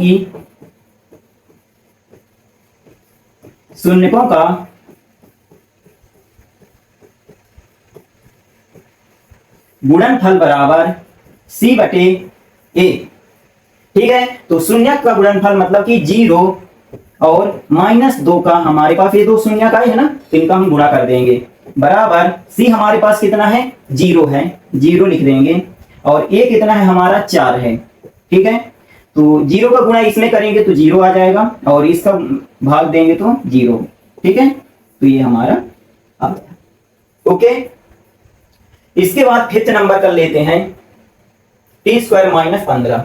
का गुणनफल बराबर c बटे a। ठीक है, तो शून्यक का गुणनफल मतलब कि 0 और -2 का, हमारे पास ये दो शून्यक आए है ना, तो इनका हम गुणा कर देंगे बराबर c हमारे पास कितना है 0 है, 0 लिख देंगे और a कितना है हमारा 4 है। ठीक है, तो 0 का गुणा इसमें करेंगे तो 0 आ जाएगा और इसका भाग देंगे तो 0। ठीक है, तो ये हमारा आ गया। ओके, इसके बाद 5th नंबर कर लेते हैं t² - 15।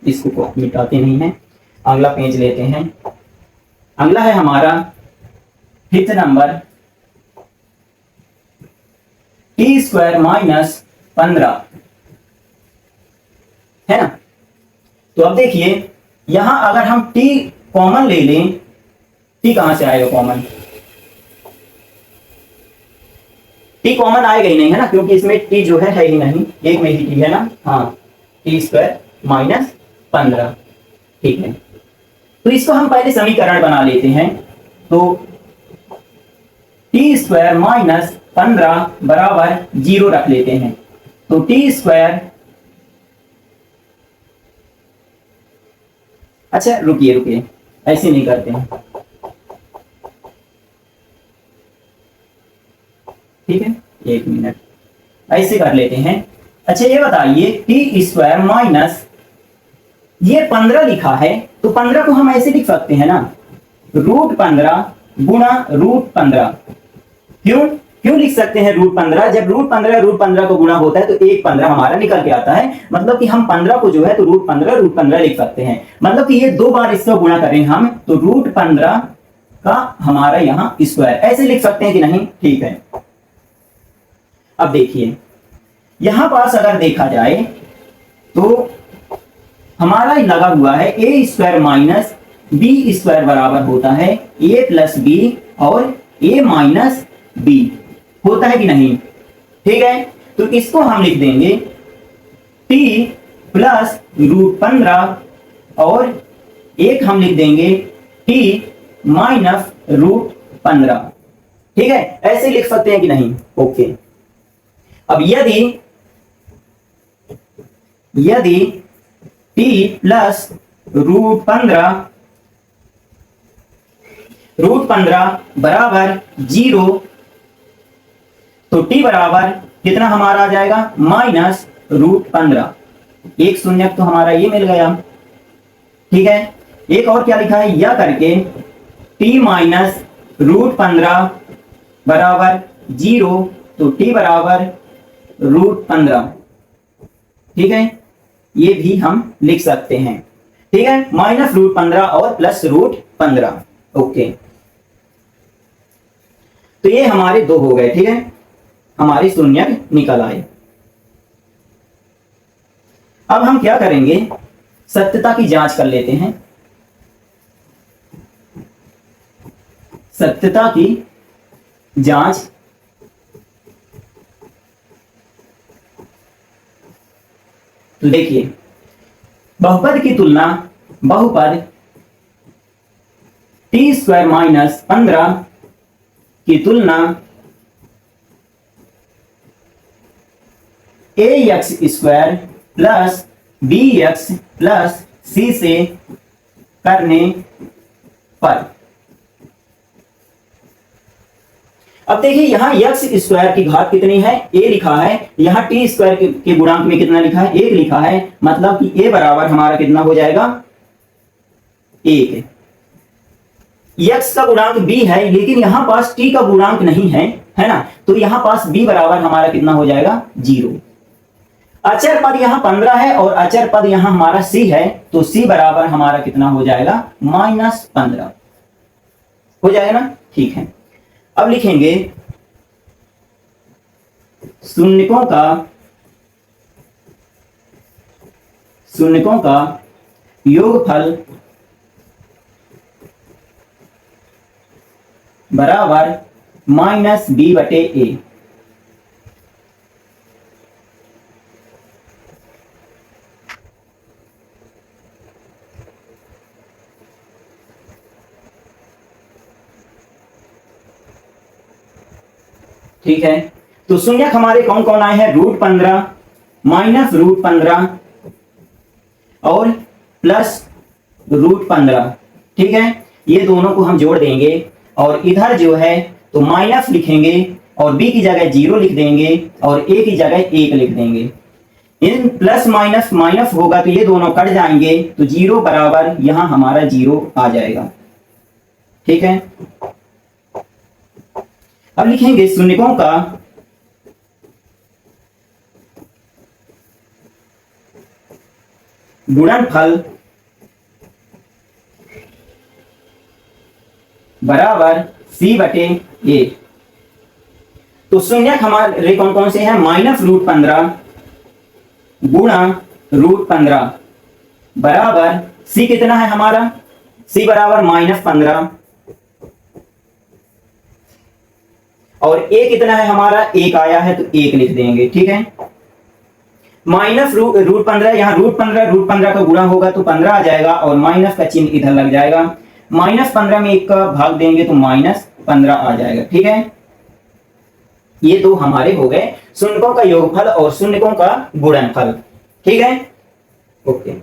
इसको मिटाते नहीं है, अगला पेज लेते हैं। अगला है हमारा 5th नंबर t² - 15 है ना। तो अब देखिए यहां अगर हम t कॉमन ले लें, t कहां से आएगा कॉमन, t कॉमन आएगा ही नहीं है ना, क्योंकि इसमें t जो है ही नहीं, एक में ही t है ना। हाँ, t² - 15। ठीक है, तो इसको हम पहले समीकरण बना लेते हैं। तो t² - 15 बराबर 0 रख लेते हैं। तो t², अच्छा रुकिए ऐसे नहीं करते हैं, ठीक है, 1 मिनट, ऐसे कर लेते हैं। अच्छा ये बताइए t² माइनस ये 15 लिखा है, तो 15 को हम ऐसे लिख सकते हैं ना, √15 गुणा √15। क्यों लिख सकते हैं √15? जब √15 को गुणा होता है तो 1 15 हमारा निकल के आता है, मतलब कि हम 15 को जो है तो √15 लिख सकते हैं। मतलब कि ये 2 बार इसका गुणा करें हम तो √15 का हमारा यहाँ स्क्वायर, ऐसे लिख सकते हैं कि नहीं? ठीक है, अब देखिए यहां पास अगर देखा जाए तो हमारा लगा हुआ है a² माइनस b² बराबर होता है a प्लस b और a माइनस b, होता है कि नहीं? ठीक है, तो इसको हम लिख देंगे t प्लस √15 और एक हम लिख देंगे t माइनस √15। ठीक है, ऐसे लिख सकते हैं कि नहीं? ओके, अब यदि t प्लस √15 बराबर 0, तो t बराबर कितना हमारा आ जाएगा -√15। एक शून्यक तो हमारा ये मिल गया। ठीक है, एक और क्या लिखा है यह करके t माइनस √15 बराबर 0, तो t बराबर √15। ठीक है, ये भी हम लिख सकते हैं। ठीक है, -√15 और प्लस √15। ओके, तो ये हमारे 2 हो गए। ठीक है, हमारे शून्यक निकल आए। अब हम क्या करेंगे, सत्यता की जांच कर लेते हैं। सत्यता की जांच, तो देखिए बहुपद की तुलना बहुपद t² माइनस 15 की तुलना ax² plus bx plus c से करने पर, अब देखिए यहां x² की घात कितनी है, a लिखा है, यहां t² के गुणांक में कितना लिखा है, 1 लिखा है, मतलब कि a बराबर हमारा कितना हो जाएगा 1। x का गुणांक b है, लेकिन यहां पास t का गुणांक नहीं है, है ना, तो यहां पास b बराबर हमारा कितना हो जाएगा 0। अचर पद यहाँ 15 है और अचर पद यहाँ हमारा c है, तो c बराबर हमारा कितना हो जाएगा, -15 हो जाएगा ना। ठीक है, अब लिखेंगे शून्यकों का योगफल बराबर -b/a। ठीक है, तो शून्यक हमारे कौन कौन आए हैं, √15, -√15 और +√15। ठीक है, ये दोनों को हम जोड़ देंगे और इधर जो है तो माइनस लिखेंगे और b की जगह 0 लिख देंगे और a की जगह 1 लिख देंगे। इन प्लस माइनस माइनस होगा तो ये दोनों कट जाएंगे, तो 0 बराबर यहां हमारा 0 आ जाएगा। ठीक है, अब लिखेंगे शून्यकों का गुणनफल बराबर c/a। तो शून्यक हमारे कौन कौन से हैं, -√15 गुणा √15 बराबर c कितना है हमारा, c बराबर -15 और a कितना है हमारा, 1 आया है तो 1 लिख देंगे। ठीक है, -√15 यहाँ √15 का गुणा होगा तो 15 आ जाएगा और माइनस का चिन्ह इधर लग जाएगा, -15 में 1 का भाग देंगे तो -15 आ जाएगा। ठीक है, ये दो हमारे हो गए शून्यकों का योगफल और शून्यकों का गुणनफल। ठीक है, ओके।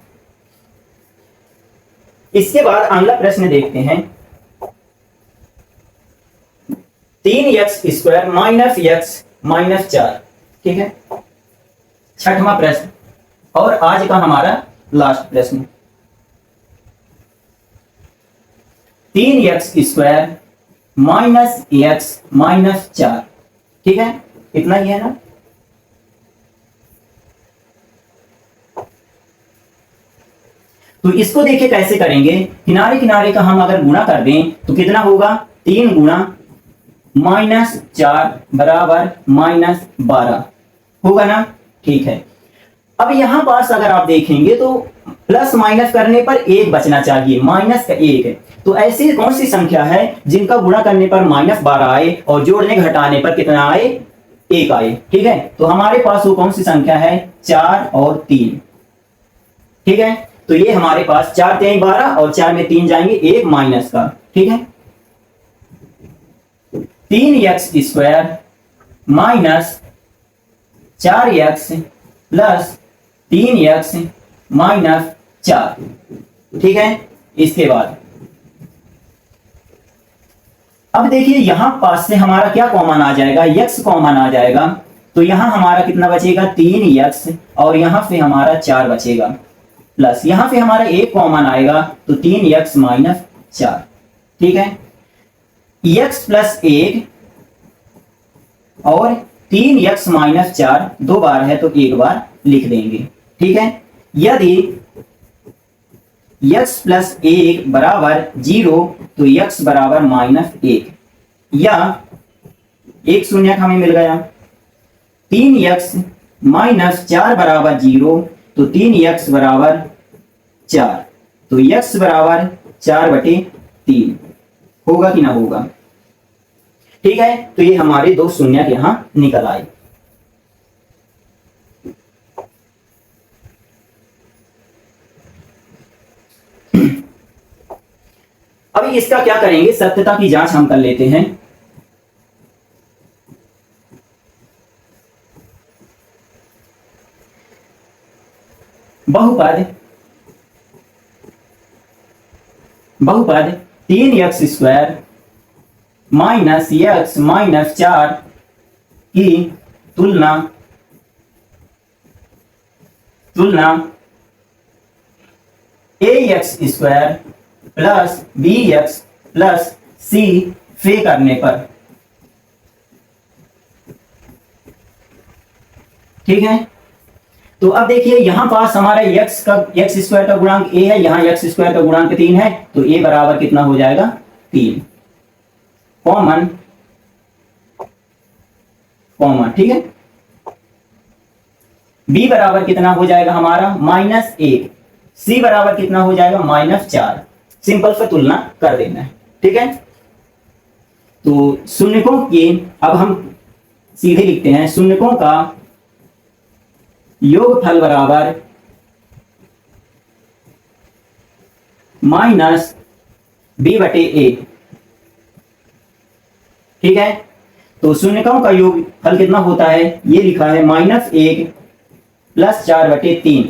इसके बाद अगला प्रश्न देखते हैं, 3x² -x -4। ठीक है, छठवां प्रश्न और आज का हमारा लास्ट प्रश्न। 3x² -x -4। ठीक है, इतना ही है ना। तो इसको देखिए कैसे करेंगे, किनारे किनारे का हम अगर गुणा कर दें तो कितना होगा, 3 गुणा -4 बराबर -12 होगा ना। ठीक है, अब यहां पास अगर आप देखेंगे तो प्लस माइनस करने पर 1 बचना चाहिए, माइनस का 1 है। तो ऐसी कौन सी संख्या है जिनका गुणा करने पर -12 आए और जोड़ने घटाने पर कितना आए, 1 आए। ठीक है, तो हमारे पास वो कौन सी संख्या है, 4 और 3। ठीक है, तो ये हमारे पास 4 3 12 और 4 में 3 जाएंगे, 1 माइनस का। ठीक है, 3x² -4x प्लस 3x -4। ठीक है, इसके बाद अब देखिए यहां पास से हमारा क्या कॉमन आ जाएगा, x कॉमन आ जाएगा, तो यहां हमारा कितना बचेगा, 3x और यहां से हमारा 4 बचेगा, प्लस यहां से हमारा 1 कॉमन आएगा तो 3x -4। ठीक है, x + 1 और 3x -4 2 बार है तो 1 बार लिख देंगे। ठीक है, यदि x + 1 बराबर 0 तो x बराबर -1 या एक शून्यक हमें मिल गया। 3x -4 बराबर 0 तो 3x बराबर 4, तो x बराबर 4/3 होगा कि ना होगा। ठीक है, तो ये हमारे दो शून्यक यहां निकल आए। अभी इसका क्या करेंगे, सत्यता की जांच हम कर लेते हैं। बहुपद 3x² -x -4 की तुलना ax² plus bx plus c से करने पर। ठीक है, तो अब देखिए यहां पास हमारा एक्स स्क्वायर का गुणांक a है, यहां एक्स स्क्वायर का गुणांक 3 है, तो a बराबर कितना हो जाएगा 3 कॉमन, ठीक है। b बराबर कितना हो जाएगा हमारा -1, c बराबर कितना हो जाएगा -4। सिंपल से तुलना कर देना है, ठीक है। तो शून्यकों की अब हम सीधे लिखते हैं, शून्यकों का योगफल बराबर -b/a, ठीक है। तो शून्यकों का योगफल कितना होता है, ये लिखा है -1 + 4/3,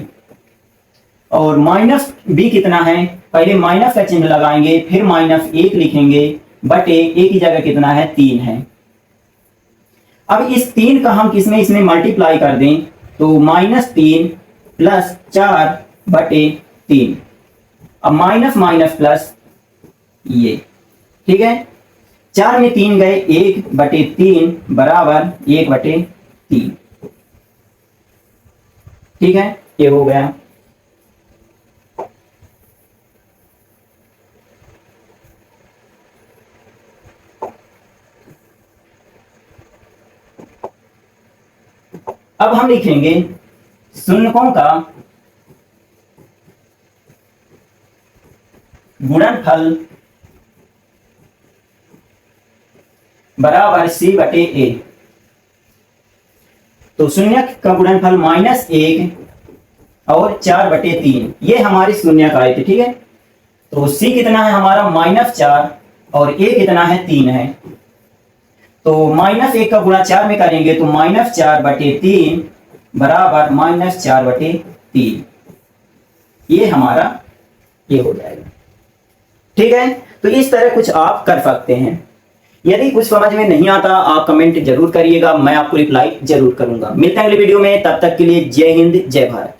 और -b कितना है, पहले माइनस का चिन्ह लगाएंगे, फिर -1 लिखेंगे, बटे a की जगह कितना है 3 है। अब इस 3 का हम किसमें इसमें मल्टीप्लाई कर दें, तो -3 + 4/3, अब माइनस माइनस प्लस ये, ठीक है। 4 में 3 गए, 1/3 बराबर 1/3, ठीक है, ये हो गया। अब हम लिखेंगे शून्यकों का गुणनफल बराबर c/a। तो शून्य का गुणनफल -1 और 4/3, ये हमारे शून्य का आए थे, ठीक है। तो c कितना है हमारा -4 और a कितना है 3 है। तो -1 का गुणा 4 में करेंगे तो -4/3 बराबर -4/3, ये हमारा ये हो जाएगा, ठीक है। तो इस तरह कुछ आप कर सकते हैं। यदि कुछ समझ में नहीं आता आप कमेंट जरूर करिएगा, मैं आपको रिप्लाई जरूर करूंगा। मिलते हैं अगले वीडियो में, तब तक के लिए जय हिंद जय भारत।